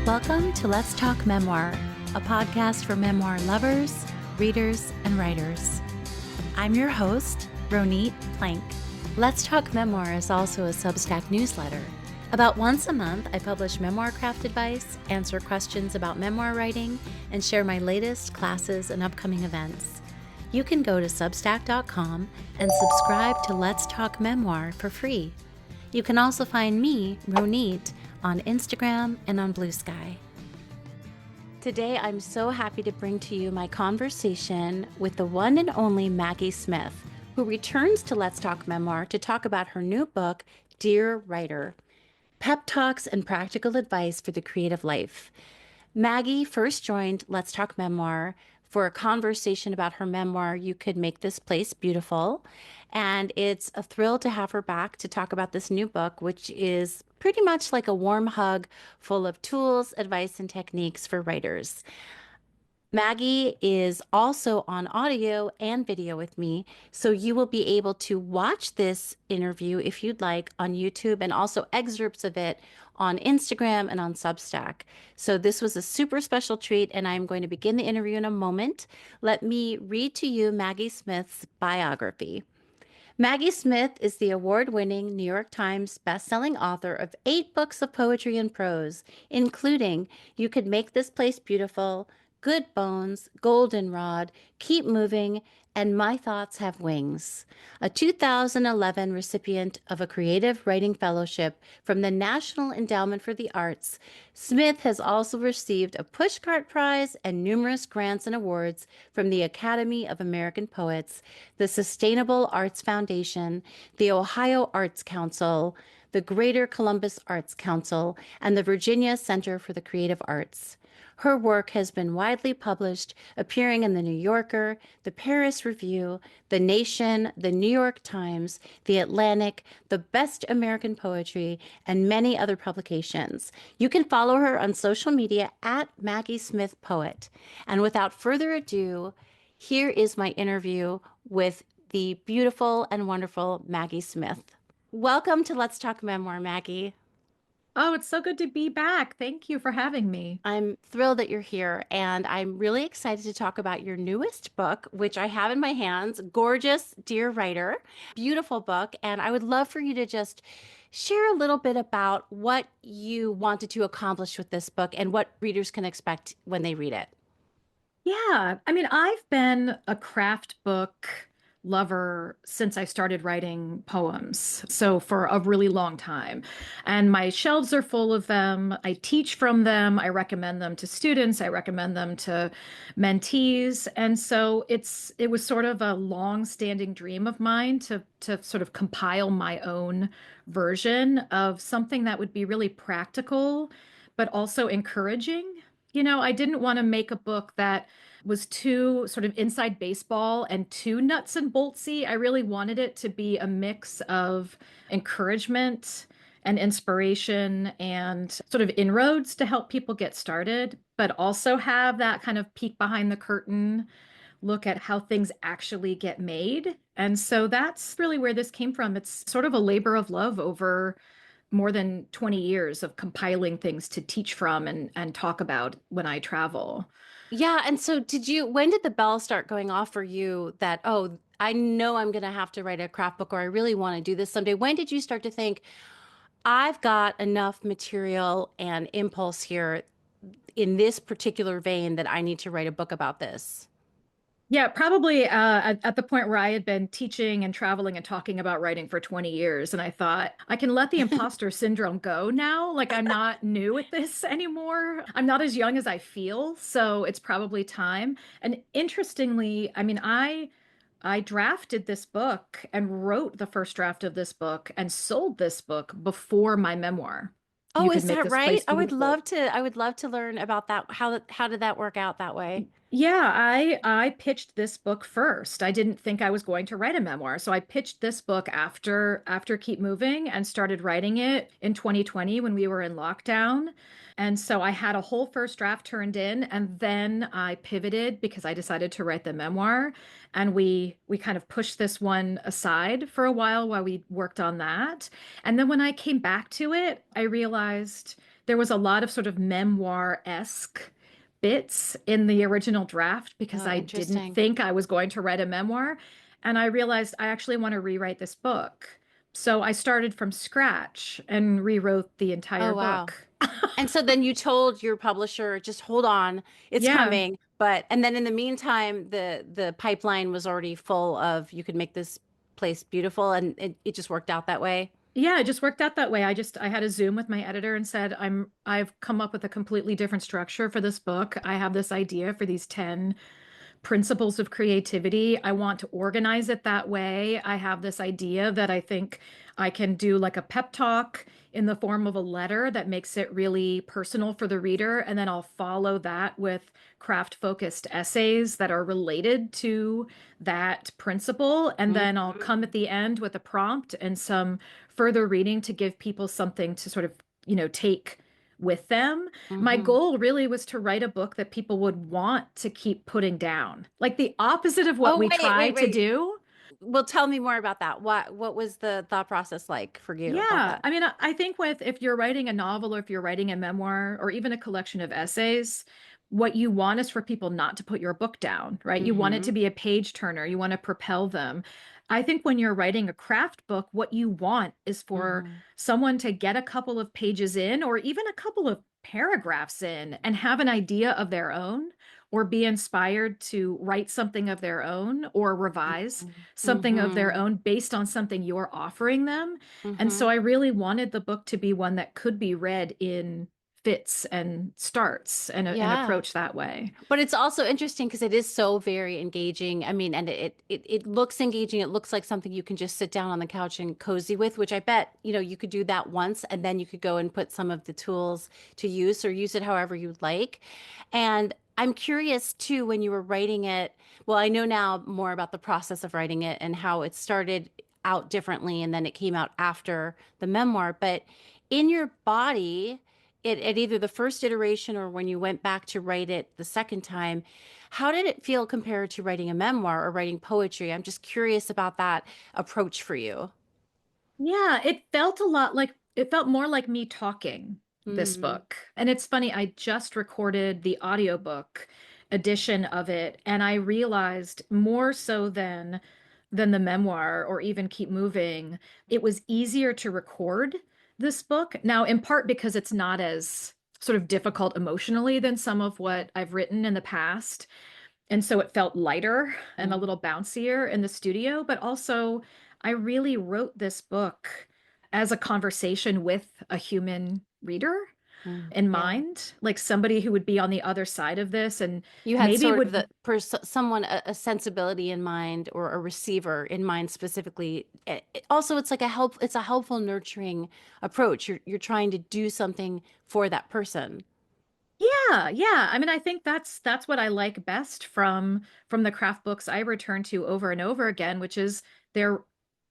Welcome to Let's Talk Memoir, a podcast for memoir lovers, readers, and writers. I'm your host, Ronit. Let's Talk Memoir is also a Substack newsletter. About once a month, I publish memoir craft advice, answer questions about memoir writing, and share my latest classes and upcoming events. You can go to substack.com and subscribe to Let's Talk Memoir for free. You can also find me, Ronit, on Instagram and on Blue Sky. Today, I'm so happy to bring to you my conversation with the one and only Maggie Smith, who returns to Let's Talk Memoir to talk about her new book, Dear Writer, Pep Talks and Practical Advice for the Creative Life. Maggie first joined Let's Talk Memoir for a conversation about her memoir, You Could Make This Place Beautiful. And it's a thrill to have her back to talk about this new book, which is pretty much like a warm hug full of tools, advice, and techniques for writers. Maggie is also on audio and video with me, so you will be able to watch this interview if you'd like on YouTube and also excerpts of it on Instagram and on Substack. So this was a super special treat, and I'm going to begin the interview in a moment. Let me read to you Maggie Smith's biography. Maggie Smith is the award-winning New York Times bestselling author of 8 books of poetry and prose, including You Could Make This Place Beautiful, Good Bones, Goldenrod, Keep Moving, and My Thoughts Have Wings. A 2011 recipient of a Creative Writing Fellowship from the National Endowment for the Arts, Smith has also received a Pushcart Prize and numerous grants and awards from the Academy of American Poets, the Sustainable Arts Foundation, the Ohio Arts Council, the Greater Columbus Arts Council, and the Virginia Center for the Creative Arts. Her work has been widely published, appearing in The New Yorker, The Paris Review, The Nation, The New York Times, The Atlantic, The Best American Poetry, and many other publications. You can follow her on social media at Maggie Smith Poet. And without further ado, here is my interview with the beautiful and wonderful Maggie Smith. Welcome to Let's Talk Memoir, Maggie. Oh, it's so good to be back. Thank you for having me. I'm thrilled that you're here, and I'm really excited to talk about your newest book, which I have in my hands, Gorgeous Dear Writer. Beautiful book, and I would love for you to just share a little bit about what you wanted to accomplish with this book and what readers can expect when they read it. Yeah, I've been a craft book lover since I started writing poems, so for a really long time. And my shelves are full of them. I teach from them. I recommend them to students. I recommend them to mentees. And so it was sort of a long-standing dream of mine to sort of compile my own version of something that would be really practical, but also encouraging. I didn't want to make a book that was too sort of inside baseball and too nuts and boltsy. I really wanted it to be a mix of encouragement and inspiration and sort of inroads to help people get started, but also have that kind of peek behind the curtain, look at how things actually get made. And so that's really where this came from. It's sort of a labor of love over more than 20 years of compiling things to teach from and talk about when I travel. Yeah, and so when did the bell start going off for you that, oh, I know I'm going to have to write a craft book, or I really want to do this someday? When did you start to think, I've got enough material and impulse here in this particular vein that I need to write a book about this? Yeah, probably at the point where I had been teaching and traveling and talking about writing for 20 years. And I thought, I can let the imposter syndrome go now. Like, I'm not new at this anymore. I'm not as young as I feel. So it's probably time. And interestingly, I drafted this book and wrote the first draft of this book and sold this book before my memoir. Oh, is that right? I would love to learn about that. How did that work out that way? Yeah, I pitched this book first. I didn't think I was going to write a memoir. So I pitched this book after Keep Moving and started writing it in 2020 when we were in lockdown. And so I had a whole first draft turned in, and then I pivoted because I decided to write the memoir. And we kind of pushed this one aside for a while we worked on that. And then when I came back to it, I realized there was a lot of sort of memoir-esque bits in the original draft because Oh, I didn't interesting. think I was going to write a memoir. And I realized I actually want to rewrite this book. So I started from scratch and rewrote the Oh, entire wow. book. And so then you told your publisher, just hold on, it's Yeah. coming. But and then in the meantime, the pipeline was already full of you could make this place beautiful, and it just worked out that way. Yeah, it just worked out that way. I had a Zoom with my editor and said, I've come up with a completely different structure for this book. I have this idea for these 10 principles of creativity. I want to organize it that way. I have this idea that I think I can do like a pep talk in the form of a letter that makes it really personal for the reader. And then I'll follow that with craft focused essays that are related to that principle. And then I'll come at Mhm. the end with a prompt and some further reading to give people something to sort of, take with them. My Mhm. goal really was to write a book that people would want to keep putting down, like the opposite of what Oh, we wait, try wait, to wait. do. Well, tell me more about that. What was the thought process like for you about Yeah, that? I mean, I think with if you're writing a novel or if you're writing a memoir or even a collection of essays, what you want is for people not to put your book down, right? You want it to Hmm. be a page turner. You want to propel them. I think when you're writing a craft book, what you want is for Hmm. someone to get a couple of pages in or even a couple of paragraphs in and have an idea of their own or be inspired to write something of their own or revise something of their Hmm. own based on something you're offering them. And so Hmm. I really wanted the book to be one that could be read in fits and starts and Yeah. approach that way. But it's also interesting because it is so very engaging. I mean, and it looks engaging. It looks like something you can just sit down on the couch and cozy with, which I bet, you could do that once and then you could go and put some of the tools to use or use it however you like. And I'm curious too, when you were writing it, well, I know now more about the process of writing it and how it started out differently and then it came out after the memoir. But in your body, at either the first iteration or when you went back to write it the second time, how did it feel compared to writing a memoir or writing poetry? I'm just curious about that approach for you. Yeah, it felt more like me talking this Mm, book. And it's funny, I just recorded the audiobook edition of it, and I realized more so than the memoir or even Keep Moving, it was easier to record this book. Now, in part because it's not as sort of difficult emotionally than some of what I've written in the past. And so it felt lighter and a mm, little bouncier in the studio, but also I really wrote this book as a conversation with a human reader in yeah. mind, like somebody who would be on the other side of this and You had maybe sort of would. the someone a sensibility in mind or a receiver in mind specifically. Also, it's like it's a helpful, nurturing approach. You're trying to do something for that person. Yeah, yeah. I mean, I think that's what I like best from the craft books I return to over and over again, which is they're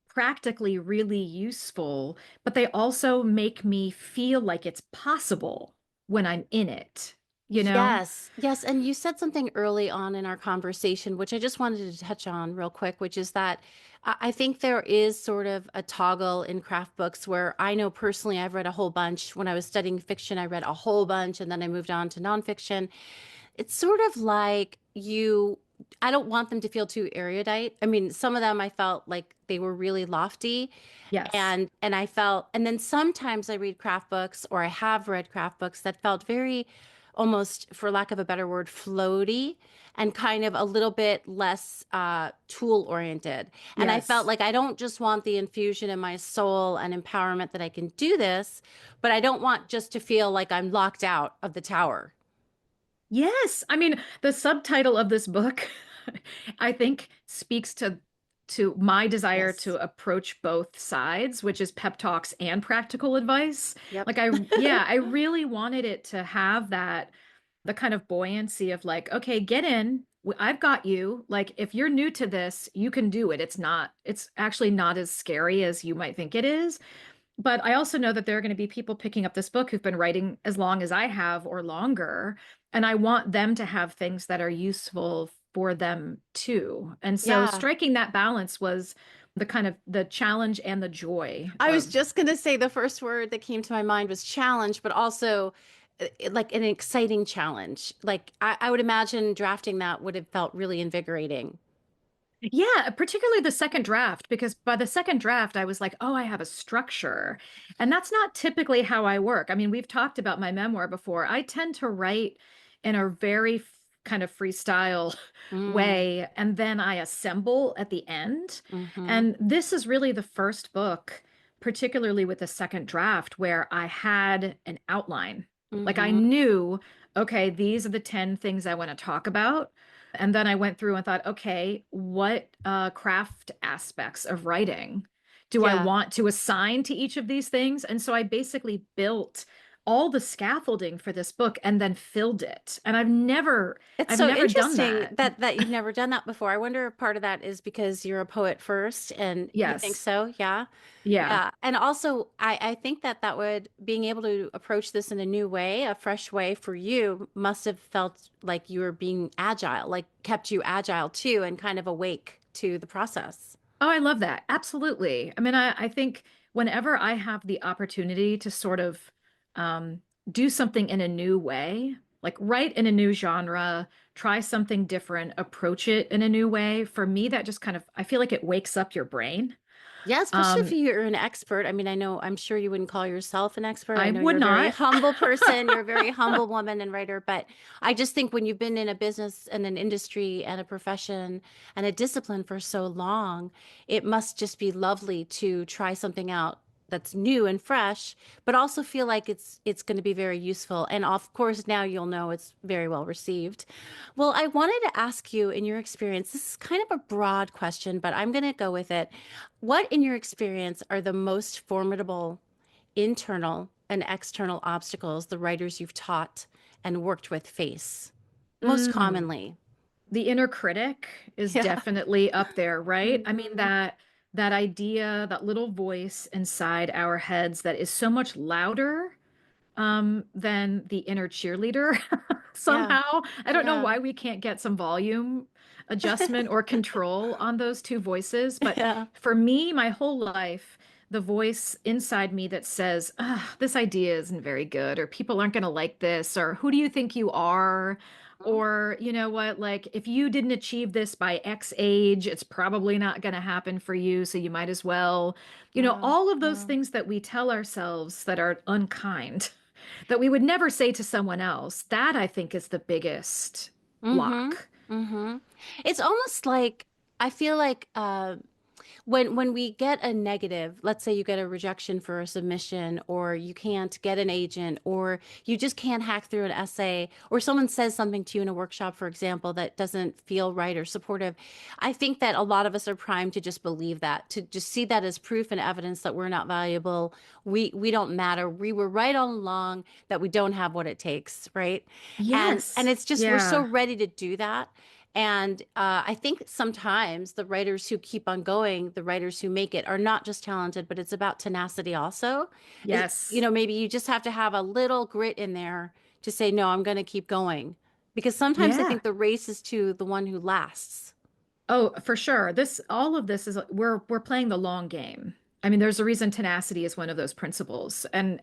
practically really useful, but they also make me feel like it's possible when I'm in it, you know? Yes, yes. And you said something early on in our conversation, which I just wanted to touch on real quick, which is that I think there is sort of a toggle in craft books where I know personally I've read a whole bunch. When I was studying fiction, I read a whole bunch and then I moved on to nonfiction. It's sort of like I don't want them to feel too erudite. I mean, some of them I felt like they were really lofty Yes. and I felt, and then sometimes I read craft books or I have read craft books that felt very almost, for lack of a better word, floaty and kind of a little bit less tool oriented. And I felt Yes. like I don't just want the infusion in my soul and empowerment that I can do this, but I don't want just to feel like I'm locked out of the tower. Yes. I mean, the subtitle of this book, I think, speaks to my desire Yes. to approach both sides, which is pep talks and practical advice. Yep. Like yeah, I really wanted it to have that the kind of buoyancy of like, okay, get in. I've got you. Like, if you're new to this, you can do it. It's actually not as scary as you might think it is. But I also know that there are going to be people picking up this book who've been writing as long as I have or longer. And I want them to have things that are useful for them too. And so Yeah. striking that balance was the kind of the challenge and the joy I was of. just going to say the first word that came to my mind was challenge, but also like an exciting challenge. Like I would imagine drafting that would have felt really invigorating. Yeah, particularly the second draft, because by the second draft, I was like, oh, I have a structure. And that's not typically how I work. I mean, we've talked about my memoir before. I tend to write in a very kind of freestyle Mm, way, and then I assemble at the end. hmm. And this is really the first book, particularly with the second draft, where I had an outline. Like I Hmm. knew, okay, these are the 10 things I want to talk about. And then I went through and thought, okay, what craft aspects of writing do I Yeah. want to assign to each of these things? And so I basically built all the scaffolding for this book and then filled it. And It's I've so never done interesting that. that you've never done that before. I wonder if part of that is because you're a poet first, and you think Yes. so? Yeah. Yeah. Yeah. And also, I think that that would being able to approach this in a new way, a fresh way for you must have felt like you were being agile, like kept you agile too, and kind of awake to the process. Oh, I love that. Absolutely. I mean, I think whenever I have the opportunity to sort of um, do something in a new way, like write in a new genre, try something different, approach it in a new way, for me, that just kind of, I feel like it wakes up your brain. Yeah, especially if Um, you're an expert. I mean, I know, I'm sure you wouldn't call yourself an expert. I I know would you're a very not. humble person. You're a very humble woman and writer. But I just think when you've been in a business and an industry and a profession and a discipline for so long, it must just be lovely to try something out that's new and fresh, but also feel like it's going to be very useful. And of course, now you'll know it's very well received. Well, I wanted to ask you, in your experience, this is kind of a broad question, but I'm going to go with it. What, in your experience, are the most formidable internal and external obstacles the writers you've taught and worked with face most Mm. commonly? The inner critic is Yeah. definitely up there, right? I mean, Hmm. that idea, that little voice inside our heads that is so much louder than the inner cheerleader Yeah. somehow. I don't know Yeah. why we can't get some volume adjustment or control on those two voices, but Yeah. for me, my whole life, the voice inside me that says, this idea isn't very good, or people aren't going to like this, or who do you think you are? Or, you know what, like if you didn't achieve this by X age, it's probably not going to happen for you. So you might as well, Yeah. all of those Yeah. things that we tell ourselves that are unkind that we would never say to someone else. That I think is the biggest Mm-hmm. block. Mm-hmm. It's almost like I feel like when we get a negative, let's say you get a rejection for a submission, or you can't get an agent, or you just can't hack through an essay, or someone says something to you in a workshop, for example, that doesn't feel right or supportive. I think that a lot of us are primed to just believe that, to just see that as proof and evidence that we're not valuable. We don't matter. We were right all along that we don't have what it takes, right? And Yes. it's just we're so Yeah. ready to do that. And I think sometimes the writers who keep on going, the writers who make it, are not just talented, but it's about tenacity also. Yes. Maybe you just have to have a little grit in there to say, no, I'm going to keep going. Because sometimes I Yeah. think the race is to the one who lasts. Oh, for sure. All of this is we're playing the long game. I mean, there's a reason tenacity is one of those principles. And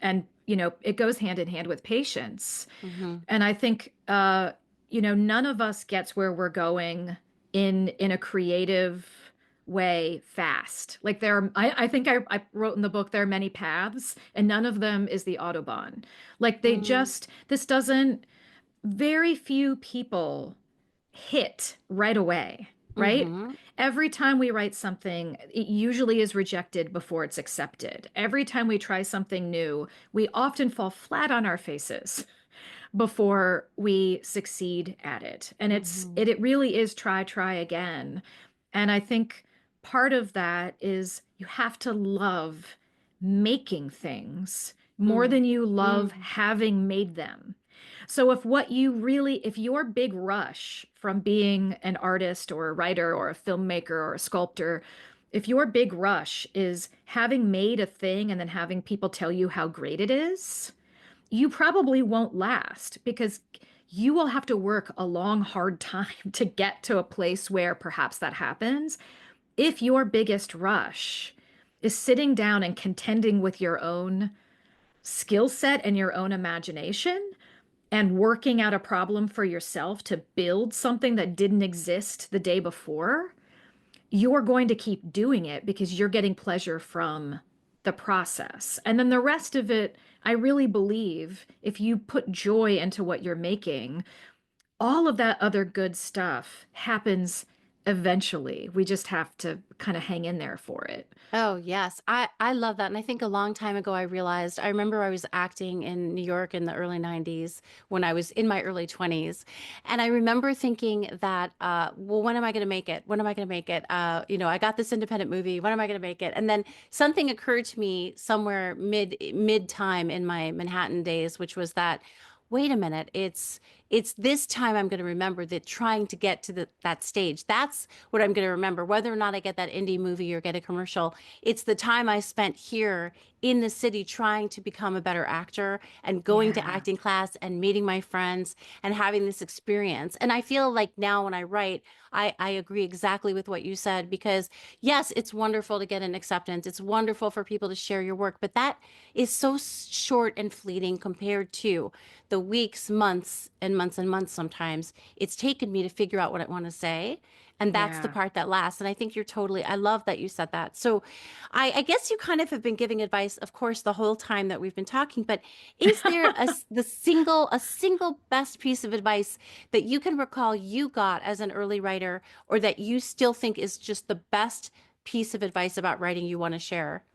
it goes hand in hand with patience. Hmm. And I think none of us gets where we're going in a creative way fast. Like I think I wrote in the book there are many paths, and none of them is the Autobahn. Like Hmm. this doesn't very few people hit right away, right? Hmm. Every time we write something, it usually is rejected before it's accepted. Every time we try something new, we often fall flat on our faces before we succeed at it. And Hmm. it really is try again. And I think part of that is you have to love making things more Hmm. than you love Hmm. having made them. So if your big rush from being an artist or a writer or a filmmaker or a sculptor, if your big rush is having made a thing and then having people tell you how great it is, you probably won't last because you will have to work a long, hard time to get to a place where perhaps that happens. if your biggest rush is sitting down and contending with your own skill set and your own imagination and working out a problem for yourself to build something that didn't exist the day before, you're going to keep doing it because you're getting pleasure from the process. And then the rest of it, I really believe if you put joy into what you're making, all of that other good stuff happens eventually. We just have to kind of hang in there for it. Oh, yes. I love that. And I think a long time ago, I realized, I remember I was acting in New York in the early 90s when I was in my early 20s. And I remember thinking that, well, when am I going to make it? When am I going to make it? I got this independent movie. When am I going to make it? And then something occurred to me somewhere mid time in my Manhattan days, which was that, wait a minute, it's this time I'm going to remember that trying to get to that stage. That's what I'm going to remember, whether or not I get that indie movie or get a commercial. It's the time I spent here in the city trying to become a better actor and going to Yeah. acting class and meeting my friends and having this experience. And I feel like now when I write, I agree exactly with what you said, because yes, it's wonderful to get an acceptance. It's wonderful for people to share your work, but that is so short and fleeting compared to the weeks, months, and months and months sometimes it's taken me to figure out what I want to say. And that's the Yeah. part that lasts. And I think I love that you said that. So I guess you kind of have been giving advice, of course, the whole time that we've been talking, but is there a single best piece of advice that you can recall you got as an early writer, or that you still think is just the best piece of advice about writing you want to share?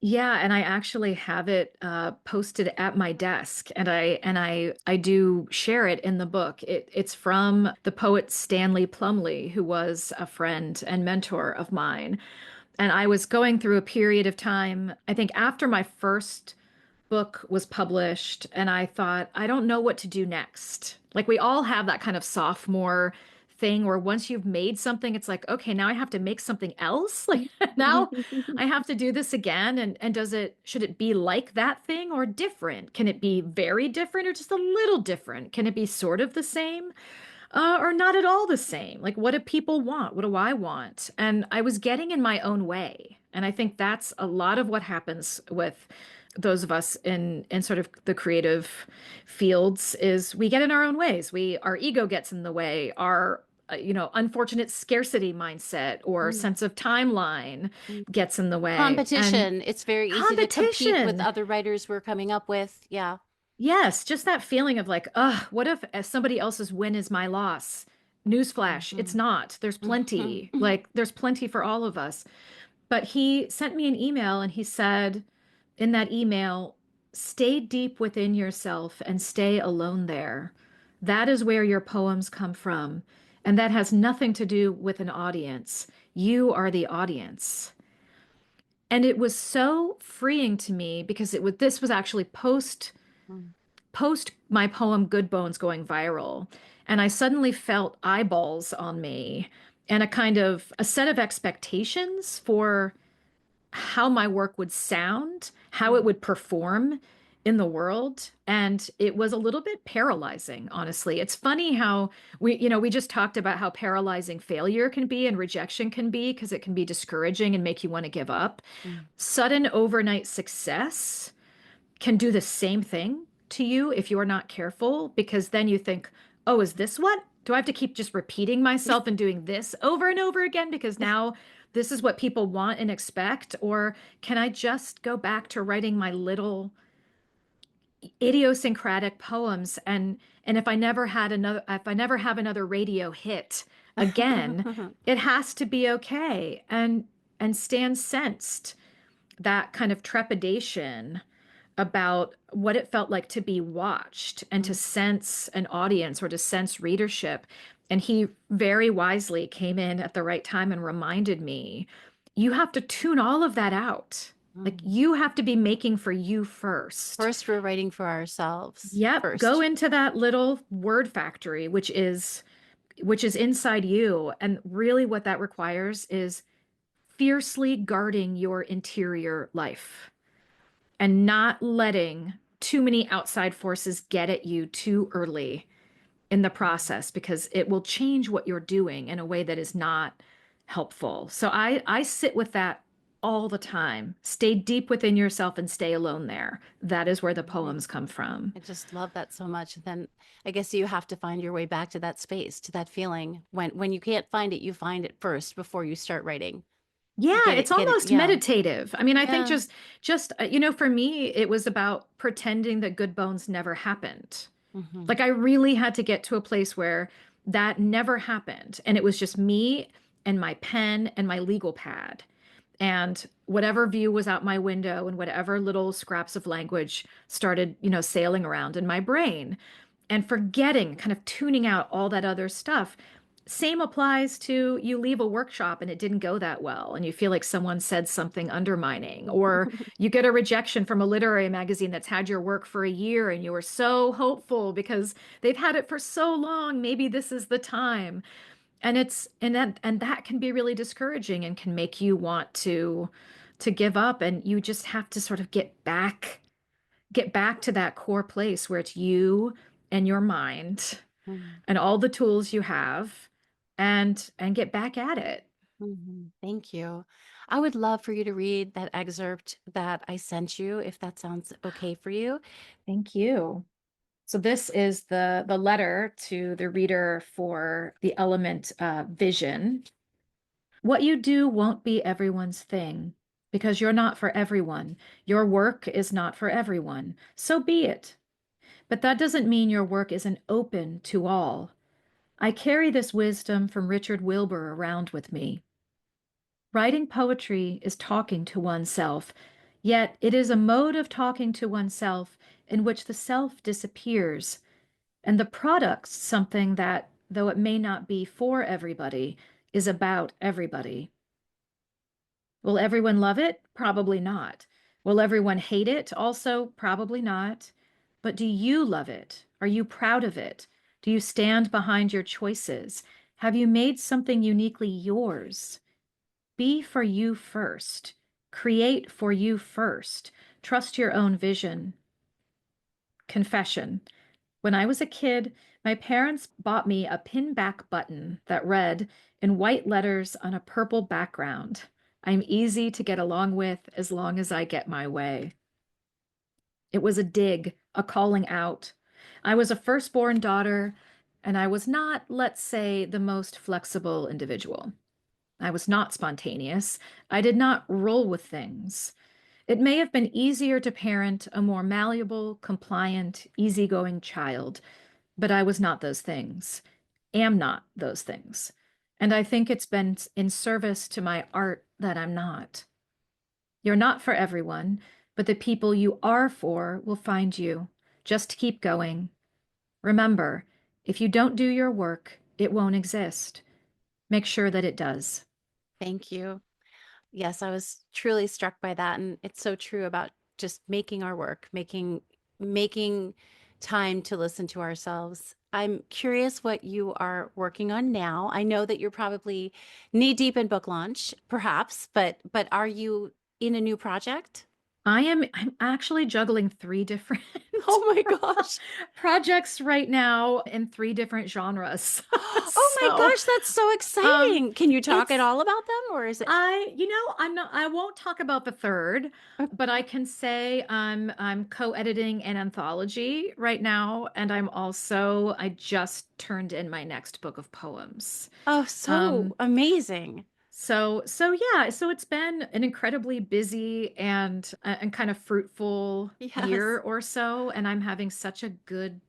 Yeah, and I actually have it posted at my desk, and I do share it in the book. It's from the poet Stanley Plumley, who was a friend and mentor of mine. And I was going through a period of time, I think after my first book was published, and I thought, I don't know what to do next. Like we all have that kind of sophomore thing where once you've made something, it's like, okay, now I have to make something else. Like now I have to do this again. And should it be like that thing or different? Can it be very different or just a little different? Can it be sort of the same? Or not at all the same. Like, what do people want? What do I want? And I was getting in my own way. And I think that's a lot of what happens with those of us in sort of the creative fields is we get in our own ways. Our ego gets in the way. Our unfortunate scarcity mindset or Mm, sense of timeline mm. gets in the way. And Competition. It's very easy to compete with competition. other writers we're coming up with. Yeah. Yes, just that feeling of like, what if somebody else's win is my loss? Newsflash, it's Mhm. not. There's Mhm. plenty. Like, there's plenty for all of us. But he sent me an email and he said in that email, stay deep within yourself and stay alone there. That is where your poems come from. And that has nothing to do with an audience. You are the audience. And it was so freeing to me because this was actually Mm, post my poem Good Bones going viral, and I suddenly felt eyeballs on me and a set of expectations for how my work would sound, how it mm, would perform in the world. And it was a little bit paralyzing, honestly. It's funny how we just talked about how paralyzing failure can be and rejection can be because it can be discouraging and make you want to give up. mm. Sudden overnight success can do the same thing to you if you're not careful, because then you think, oh, is this what? Do I have to keep just repeating myself and doing this over and over again because now this is what people want and expect? Or can I just go back to writing my little idiosyncratic poems and if I never have another radio hit again, it has to be okay and stand sensed that kind of trepidation about what it felt like to be watched and to Mm, sense an audience or to sense readership. And he very wisely came in at the right time and reminded me, you have to tune all of that out. Like mm. you have to be making for you first. First, we're writing for ourselves Yep, go first. into that little word factory, which is inside you. And really what that requires is fiercely guarding your interior life and not letting too many outside forces get at you too early in the process because it will change what you're doing in a way that is not helpful. So I sit with that all the time. Stay deep within yourself and stay alone there. That is where the Right. poems come from. I just love that so much. Then I guess you have to find your way back to that space, to that feeling. When you can't find it, you find it first before you start writing. Yeah, it's Get it. almost Yeah. meditative. I mean, I think Yeah. just for me, it was about pretending that good bones never happened. Hmm. Like I really had to get to a place where that never happened. And it was just me and my pen and my legal pad. And whatever view was out my window and whatever little scraps of language started, sailing around in my brain and forgetting, kind of tuning out all that other stuff. Same applies to you leave a workshop and it didn't go that well, and you feel like someone said something undermining, or you get a rejection from a literary magazine that's had your work for a year and you were so hopeful because they've had it for so long. Maybe this is the time. And that can be really discouraging and can make you want to give up. And you just have to sort of get back to that core place where it's you and your mind and all the tools you have and get back at it. Thank you. I would love for you to read that excerpt that I sent you, if that sounds okay for you. Thank you. So this is the letter to the reader for the element vision. What you do won't be everyone's thing because you're not for everyone. Your work is not for everyone. So be it. But that doesn't mean your work isn't open to all. I carry this wisdom from Richard Wilbur around with me. Writing poetry is talking to oneself, yet it is a mode of talking to oneself in which the self disappears, and the product's something that, though it may not be for everybody, is about everybody. Will everyone love it? Probably not. Will everyone hate it? Also, probably not. But do you love it? Are you proud of it? Do you stand behind your choices? Have you made something uniquely yours? Be for you first. Create for you first. Trust your own vision. Confession. When I was a kid, my parents bought me a pinback button that read, in white letters on a purple background, I'm easy to get along with as long as I get my way. It was a dig, a calling out. I was a firstborn daughter, and I was not, let's say, the most flexible individual. I was not spontaneous. I did not roll with things. It may have been easier to parent a more malleable, compliant, easygoing child, but I was not those things, am not those things. And I think it's been in service to my art that I'm not. You're not for everyone, but the people you are for will find you. Just keep going. Remember, if you don't do your work, it won't exist. Make sure that it does. Thank you. Yes, I was truly struck by that, and it's so true about just making our work, making time to listen to ourselves. I'm curious what you are working on now. I know that you're probably knee deep in book launch, perhaps, but are you in a new project? I'm actually juggling three different Oh my gosh. projects right now in three different genres. Oh my So, gosh, that's so um, exciting. Can you talk at it's all about them, or is it? I won't talk about the third, but I can say I'm co-editing an anthology right now, and I just turned in my next book of poems. Oh, so Um, amazing. so it's been an incredibly busy and kind of fruitful year Yes. or so, and I'm having such a good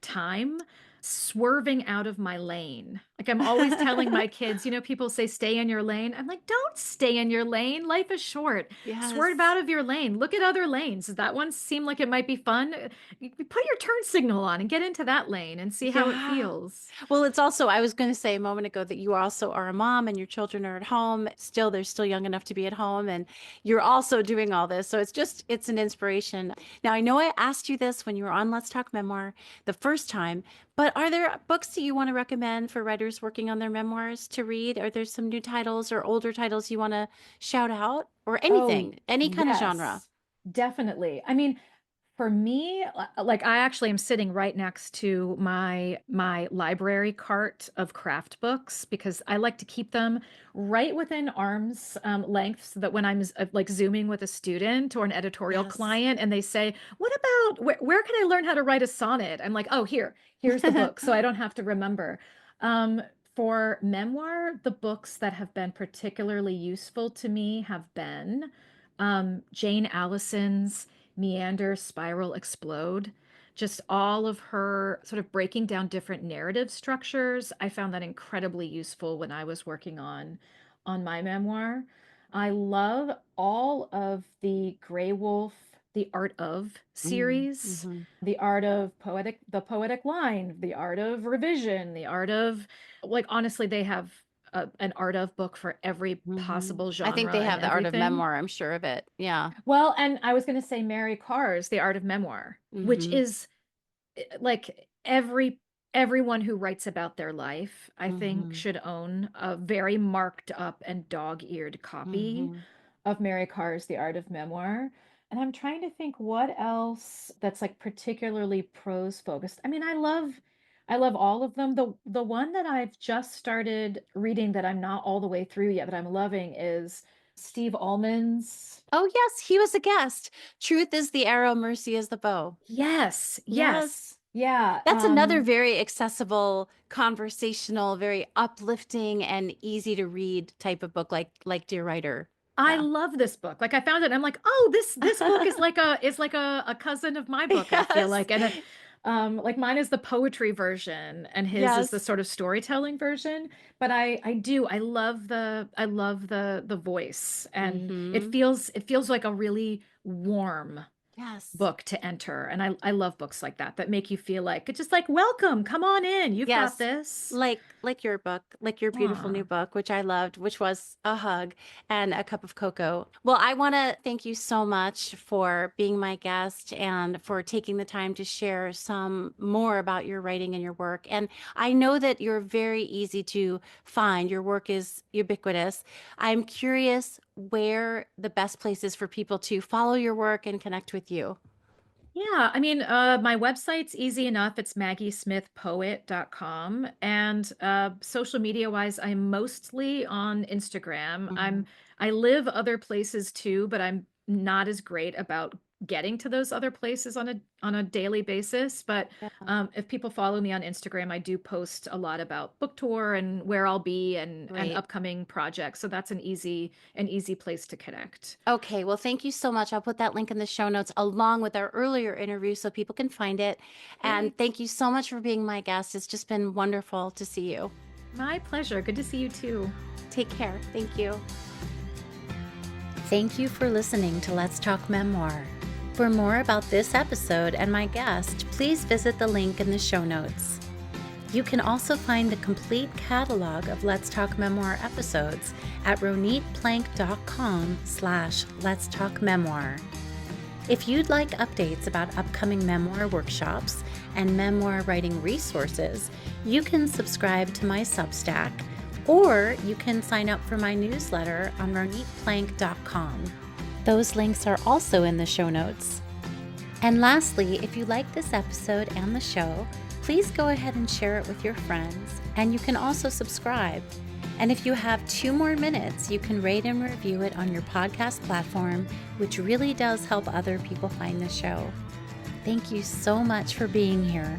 time swerving out of my lane. Like I'm always telling my kids, people say stay in your lane. I'm like, don't stay in your lane. Life is short. Swerve Yes. out of your lane. Look at other lanes. Does that one seem like it might be fun? You put your turn signal on and get into that lane and see how it Yeah. feels. Well, it's also, I was going to say a moment ago that you also are a mom and your children are at home. Still, they're still young enough to be at home, and you're also doing all this. So it's an inspiration. Now, I know I asked you this when you were on Let's Talk Memoir the first time, but are there books that you want to recommend for writers working on their memoirs to read? Are there some new titles or older titles you want to shout out, or Oh, anything, any kind of genre? yes, definitely. I mean, For me, like I actually am sitting right next to my library cart of craft books because I like to keep them right within arm's length so that when I'm like zooming with a student or an editorial Yes. client and they say, "What about where can I learn how to write a sonnet?" I'm like, "Oh, here's the book," so I don't have to remember. Um, for memoir, the books that have been particularly useful to me have been Jane Allison's Meander, Spiral, Explode. Just all of her sort of breaking down different narrative structures. I found that incredibly useful when I was working on my memoir. I love all of the Grey Wolf, The Art of series, Mm-hmm. The Art of The Poetic Line, The Art of Revision, The Art of, like, honestly, they have an art of book for every Mm-hmm. possible I think genre they and have the art of everything. memoir. I'm sure of it. Yeah. Well, and I was going to say Mary Karr's The Art of Memoir, which Mm-hmm. is like everyone who writes about their life, I think, Mm-hmm. should own a very marked up and dog-eared copy Mm-hmm. of Mary Karr's The Art of Memoir. And I'm trying to think what else that's like particularly prose focused. I mean, I love all of them. The one that I've just started reading that I'm not all the way through yet, but I'm loving is Steve Almond's. Oh, yes, he was a guest. Truth is the arrow, mercy is the bow. Yes, Yes. yes. Yeah. That's another very accessible, conversational, very uplifting and easy to read type of book, like Dear Writer. I Yeah. love this book. Like I found it and I'm like, "Oh, this book is like a cousin of my book, I feel Yes. like." And like mine is the poetry version and his is the Yes. sort of storytelling version, but I love the voice and Mm-hmm. it feels like a really warm Yes. book to enter. And I love books like that make you feel like it's just like, "Welcome, come on in. You've got Yes. this." Like your book, like your beautiful new Aw. book, which I loved, which was a hug and a cup of cocoa. Well, I want to thank you so much for being my guest and for taking the time to share some more about your writing and your work. And I know that you're very easy to find. Your work is ubiquitous. I'm curious where the best place is for people to follow your work and connect with you. Yeah, I mean, my website's easy enough. It's maggiesmithpoet.com. And social media wise, I'm mostly on Instagram. Mhm. I live other places too, but I'm not as great about getting to those other places on a daily basis. But Yeah, if people follow me on Instagram, I do post a lot about book tour and where I'll be and great. upcoming projects. So that's an easy place to connect. Okay, well, thank you so much. I'll put that link in the show notes along with our earlier interview so people can find it. And Great. thank you so much for being my guest. It's just been wonderful to see you. My pleasure. Good to see you too. Take care. Thank you. Thank you for listening to Let's Talk Memoir. For more about this episode and my guest, please visit the link in the show notes. You can also find the complete catalog of Let's Talk Memoir episodes at ronitplank.com/Let's Talk Memoir. If you'd like updates about upcoming memoir workshops and memoir writing resources, you can subscribe to my Substack, or you can sign up for my newsletter on ronitplank.com. Those links are also in the show notes. And lastly, if you like this episode and the show, please go ahead and share it with your friends, and you can also subscribe. And if you have 2 more minutes, you can rate and review it on your podcast platform, which really does help other people find the show. Thank you so much for being here.